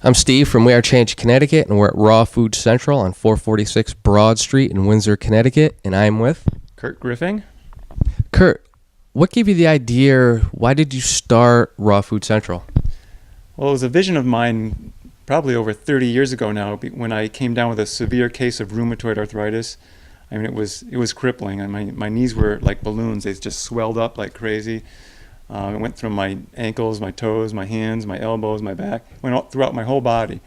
I'm Steve from WeAreChangeCT, Connecticut, and we're at Raw Food Central on 446 Broad Street in Windsor, Connecticut, and I'm with Curt Griffing. Curt, what gave you the idea? Why did you start Raw Food Central? Well, it was a vision of mine probably over 30 years ago now when I came down with a severe case of rheumatoid arthritis. I mean, it was crippling, and my knees were like balloons. They just swelled up like crazy. It went through my ankles, my toes, my hands, my elbows, my back, went all throughout my whole body.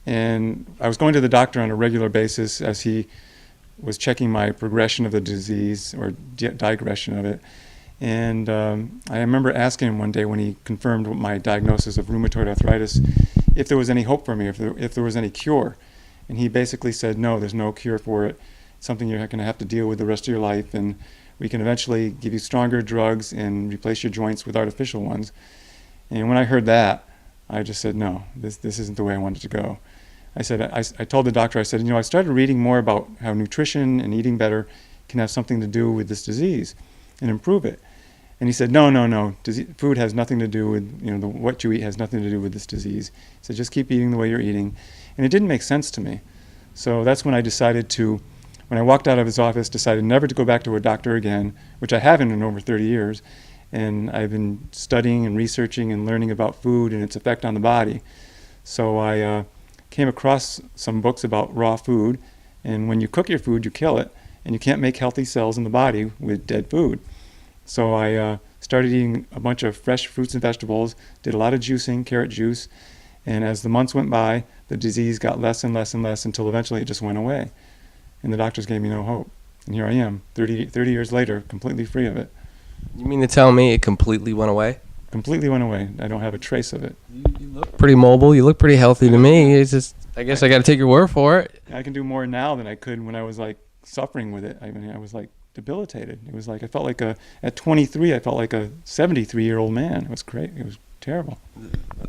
And I was going to the doctor on a regular basis as he was checking my progression of the disease or digression of it. And I remember asking him one day when he confirmed my diagnosis of rheumatoid arthritis if there was any hope for me, if there was any cure. And he basically said, no, there's no cure for it. It's something you're going to have to deal with the rest of your life, and we can eventually give you stronger drugs and replace your joints with artificial ones. And when I heard that, I just said, no, this isn't the way I wanted to go. I told the doctor, I said, I started reading more about how nutrition and eating better can have something to do with this disease and improve it. And he said, no, food has nothing to do with, what you eat has nothing to do with this disease. He said, just keep eating the way you're eating. And it didn't make sense to me. So that's when I decided to, when I walked out of his office, decided never to go back to a doctor again, which I haven't in over 30 years. And I've been studying and researching and learning about food and its effect on the body. So I came across some books about raw food. And when you cook your food, you kill it. And you can't make healthy cells in the body with dead food. So I started eating a bunch of fresh fruits and vegetables, did a lot of juicing, carrot juice. And as the months went by, the disease got less and less and less until eventually it just went away. And the doctors gave me no hope. And here I am, 30 years later, completely free of it. You mean to tell me it completely went away? Completely went away. I don't have a trace of it. You look pretty mobile. You look pretty healthy to me. It's just, I guess I got to take your word for it. I can do more now than I could when I was like suffering with it. I mean, I was like debilitated. It was like, I felt like at 23, I felt like a 73-year-old man. It was great. It was terrible.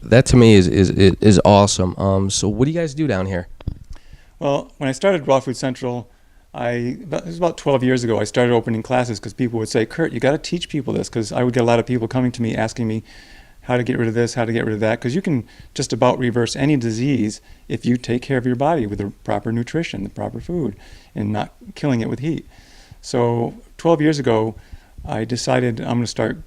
That to me is awesome. So what do you guys do down here? Well, when I started Raw Food Central, it was about 12 years ago, I started opening classes because people would say, Curt, you got to teach people this, because I would get a lot of people coming to me asking me how to get rid of this, how to get rid of that, because you can just about reverse any disease if you take care of your body with the proper nutrition, the proper food, and not killing it with heat. So 12 years ago, I decided I'm going to start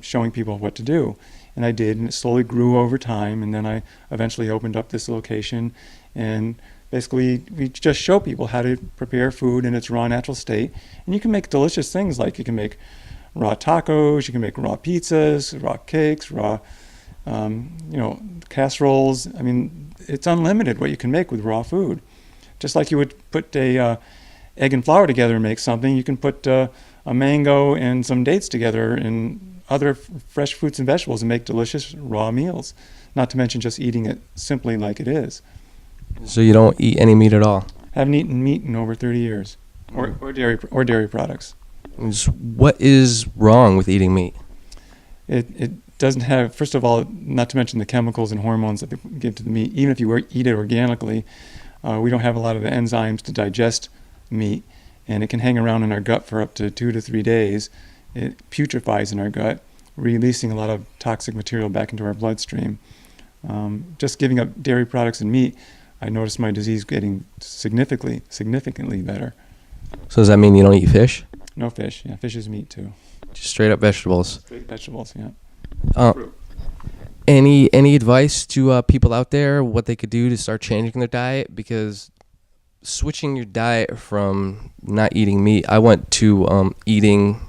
showing people what to do. And I did, and it slowly grew over time, and then I eventually opened up this location, and basically we just show people how to prepare food in its raw natural state. And you can make delicious things, like you can make raw tacos, you can make raw pizzas, raw cakes, raw casseroles. I mean, it's unlimited what you can make with raw food. Just like you would put a egg and flour together and make something, you can put a mango and some dates together and other fresh fruits and vegetables and make delicious raw meals, not to mention just eating it simply like it is. So you don't eat any meat at all? Haven't eaten meat in over 30 years, or dairy products. What is wrong with eating meat? It doesn't have, first of all, not to mention the chemicals and hormones that they give to the meat. Even if you eat it organically, we don't have a lot of the enzymes to digest meat, and it can hang around in our gut for up to 2 to 3 days. It putrefies in our gut, releasing a lot of toxic material back into our bloodstream. Just giving up dairy products and meat, I noticed my disease getting significantly better. So does that mean you don't eat fish? No fish. Yeah, fish is meat too. Just straight up vegetables. Straight vegetables, yeah. Any advice to people out there, what they could do to start changing their diet? Because switching your diet from not eating meat, I went to eating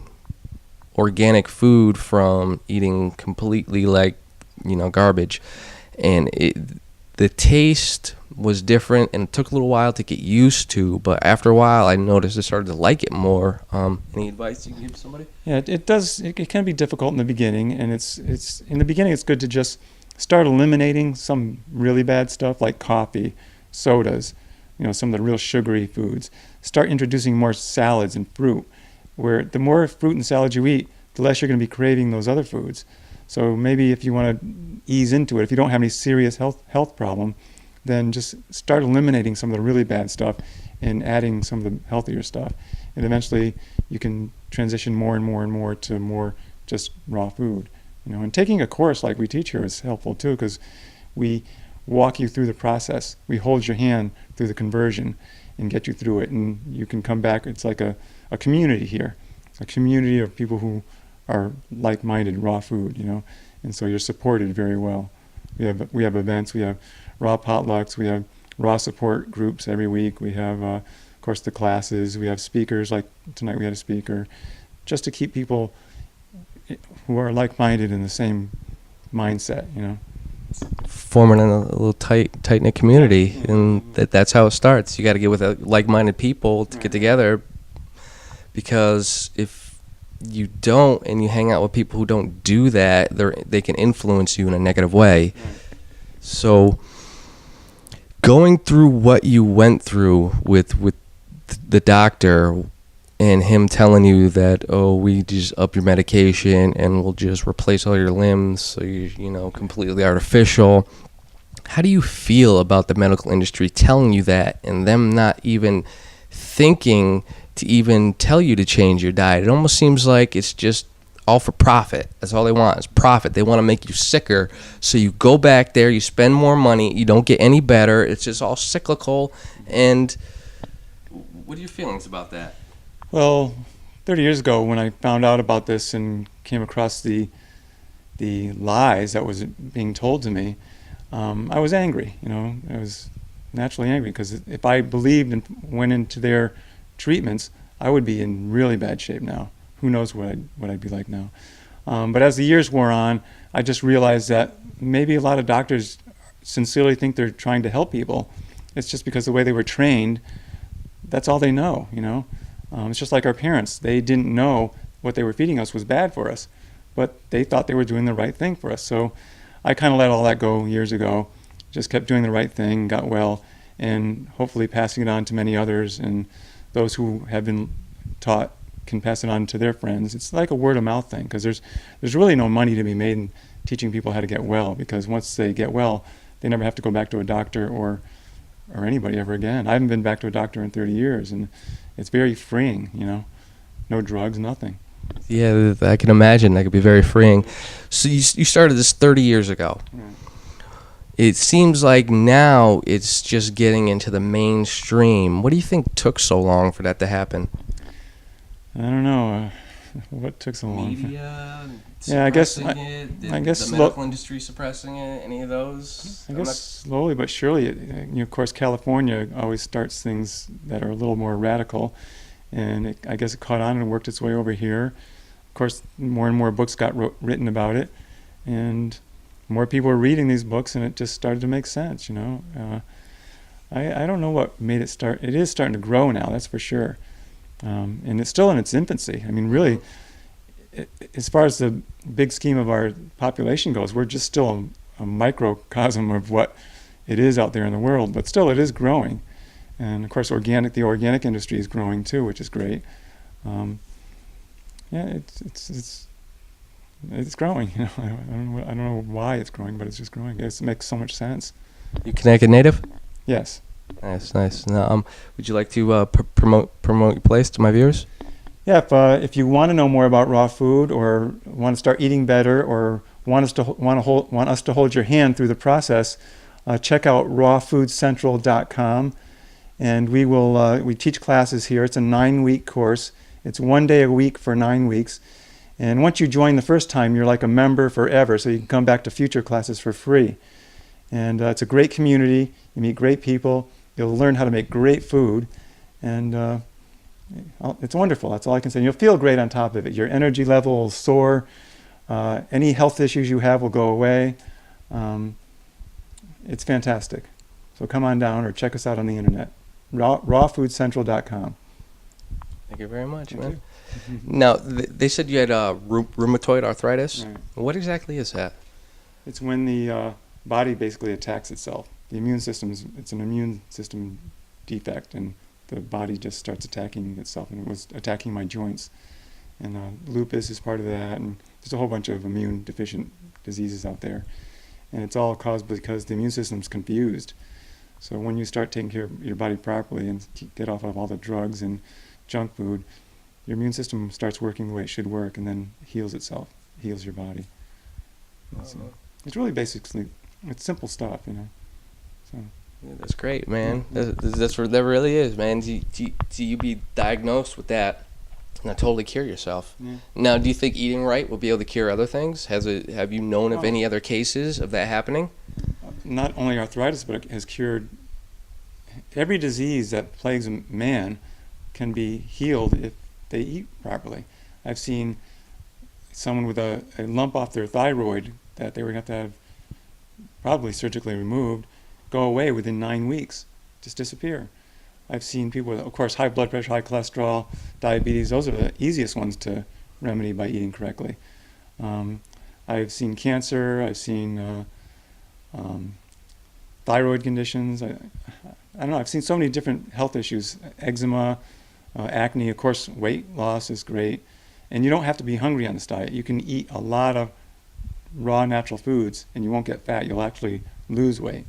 organic food from eating completely garbage, and the taste was different, and it took a little while to get used to, but after a while I noticed I started to like it more. Any advice you can give somebody? Yeah, it can be difficult in the beginning, and it's in the beginning it's good to just start eliminating some really bad stuff like coffee, sodas, some of the real sugary foods. Start introducing more salads and fruit, where the more fruit and salads you eat, the less you're going to be craving those other foods. So maybe if you want to ease into it, if you don't have any serious health problem, then just start eliminating some of the really bad stuff and adding some of the healthier stuff. And eventually you can transition more and more to more just raw food. And taking a course like we teach here is helpful too, because we walk you through the process. We hold your hand through the conversion and get you through it, and you can come back. It's like a community here, a community of people who are like-minded, raw food, and so you're supported very well. We have events, we have raw potlucks, we have raw support groups every week. We have, of course, the classes. We have speakers, like tonight we had a speaker, just to keep people who are like-minded in the same mindset, Forming a little tight-knit community, and that's how it starts. You got to get with like-minded people to get together, because if you don't and you hang out with people who don't do that, they can influence you in a negative way. So going through what you went through with the doctor and him telling you that, oh, we just up your medication and we'll just replace all your limbs so you're completely artificial. How do you feel about the medical industry telling you that and them not even thinking to even tell you to change your diet? It almost seems like it's just all for profit. That's all they want is profit. They want to make you sicker, so you go back there, you spend more money, you don't get any better. It's just all cyclical. And what are your feelings about that? Well, 30 years ago when I found out about this and came across the lies that was being told to me, I was angry. I was naturally angry, because if I believed and went into their treatments, I would be in really bad shape now. Who knows what I'd be like now. But as the years wore on, I just realized that maybe a lot of doctors sincerely think they're trying to help people. It's just because the way they were trained, that's all they know, It's just like our parents. They didn't know what they were feeding us was bad for us, but they thought they were doing the right thing for us. So I kind of let all that go years ago, just kept doing the right thing, got well, and hopefully passing it on to many others, and those who have been taught can pass it on to their friends. It's like a word of mouth thing, because there's really no money to be made in teaching people how to get well, because once they get well, they never have to go back to a doctor or anybody ever again. I haven't been back to a doctor in 30 years, and it's very freeing, no drugs, nothing. Yeah, I can imagine that could be very freeing. So you started this 30 years ago. Yeah. It seems like now it's just getting into the mainstream. What do you think took so long for that to happen? I don't know. What took so long? Media Yeah, I guess the medical industry suppressing it. Any of those? I guess slowly but surely. Of course, California always starts things that are a little more radical, and I guess it caught on and worked its way over here. Of course, more and more books got written about it, and more people were reading these books, and it just started to make sense. I don't know what made it start. It is starting to grow now, that's for sure. And it's still in its infancy. I mean, really, as far as the big scheme of our population goes, we're just still a microcosm of what it is out there in the world. But still, it is growing. And of course, the organic industry is growing too, which is great. It's growing. I don't know why it's growing, but it's just growing. It makes so much sense. You Connecticut native? Yes. Nice. Now, would you like to promote your place to my viewers? Yeah, if you want to know more about raw food, or want to start eating better, or want us to hold your hand through the process, check out rawfoodcentral.com, and we teach classes here. It's a 9-week course. It's 1 day a week for 9 weeks, and once you join the first time, you're like a member forever, so you can come back to future classes for free. And it's a great community. You meet great people. You'll learn how to make great food, and it's wonderful. That's all I can say. You'll feel great on top of it. Your energy level will soar. Any health issues you have will go away. It's fantastic. So come on down or check us out on the internet. rawfoodcentral.com. Thank you very much, Thank man. you. Now, they said you had rheumatoid arthritis. Right. What exactly is that? It's when the body basically attacks itself. The immune system, it's an immune system defect, and the body just starts attacking itself, and it was attacking my joints. And lupus is part of that, and there's a whole bunch of immune deficient diseases out there. And it's all caused because the immune system's confused. So when you start taking care of your body properly and get off of all the drugs and junk food, your immune system starts working the way it should work, and then heals itself, heals your body. So it's really basically, it's simple stuff, Yeah, that's great, man. That's what that really is, man. You be diagnosed with that and not totally cure yourself. Yeah. Now, do you think eating right will be able to cure other things? Have you known of any other cases of that happening? Not only arthritis, but it has cured every disease that plagues man can be healed if they eat properly. I've seen someone with a lump off their thyroid that they were going to have probably surgically removed go away within 9 weeks, just disappear. I've seen people with, of course, high blood pressure, high cholesterol, diabetes. Those are the easiest ones to remedy by eating correctly. I've seen cancer. I've seen thyroid conditions. I don't know. I've seen so many different health issues. Eczema, acne. Of course, weight loss is great. And you don't have to be hungry on this diet. You can eat a lot of raw natural foods and you won't get fat. You'll actually lose weight.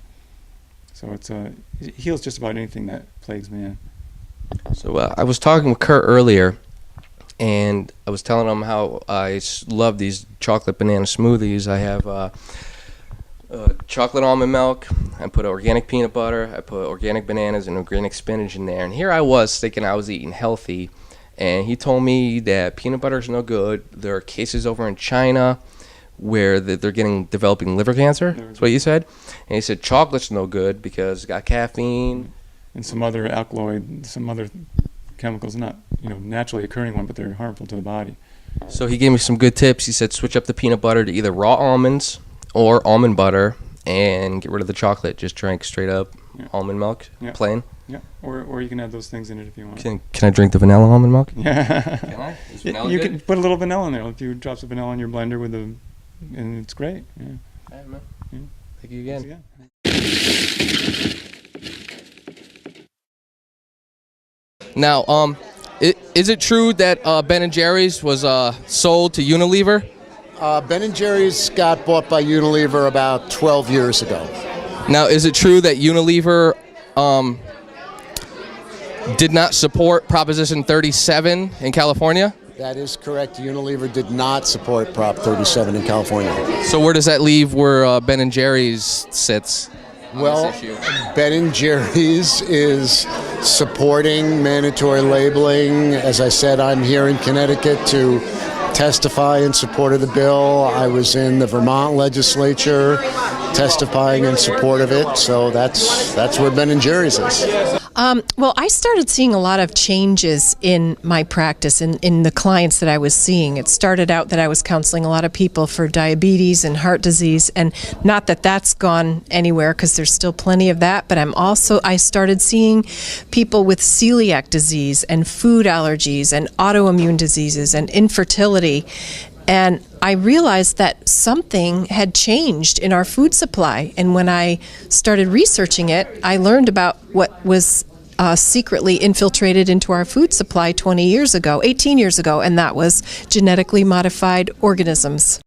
So it heals just about anything that plagues man. So I was talking with Curt earlier, and I was telling him how I love these chocolate banana smoothies. I have chocolate almond milk. I put organic peanut butter. I put organic bananas and organic spinach in there. And here I was thinking I was eating healthy, and he told me that peanut butter is no good. There are cases over in China where they're developing liver cancer. That's what you said. And he said chocolate's no good because it's got caffeine and some other alkaloid, some other chemicals, not naturally occurring one, but they're harmful to the body. So he gave me some good tips. He said switch up the peanut butter to either raw almonds or almond butter and get rid of the chocolate. Just drink straight up almond milk, plain. Yeah, or you can add those things in it if you want. Can I drink the vanilla almond milk? Yeah. Can I? Is vanilla you good? can put a little vanilla in there. A few drops of vanilla in your blender and it's great. Yeah. All right, man. Yeah. Thank you again. Yeah. Now, is it true that Ben & Jerry's was sold to Unilever? Ben & Jerry's got bought by Unilever about 12 years ago. Now, is it true that Unilever did not support Proposition 37 in California? That is correct. Unilever did not support Prop 37 in California. So where does that leave where Ben & Jerry's sits on Well, this issue? Ben & Jerry's is supporting mandatory labeling. As I said, I'm here in Connecticut to testify in support of the bill. I was in the Vermont legislature testifying in support of it. So that's where Ben & Jerry's is. Well, I started seeing a lot of changes in my practice, in the clients that I was seeing. It started out that I was counseling a lot of people for diabetes and heart disease, and not that that's gone anywhere because there's still plenty of that, but I started seeing people with celiac disease and food allergies and autoimmune diseases and infertility. And I realized that something had changed in our food supply. And when I started researching it, I learned about what was secretly infiltrated into our food supply 18 years ago, and that was genetically modified organisms.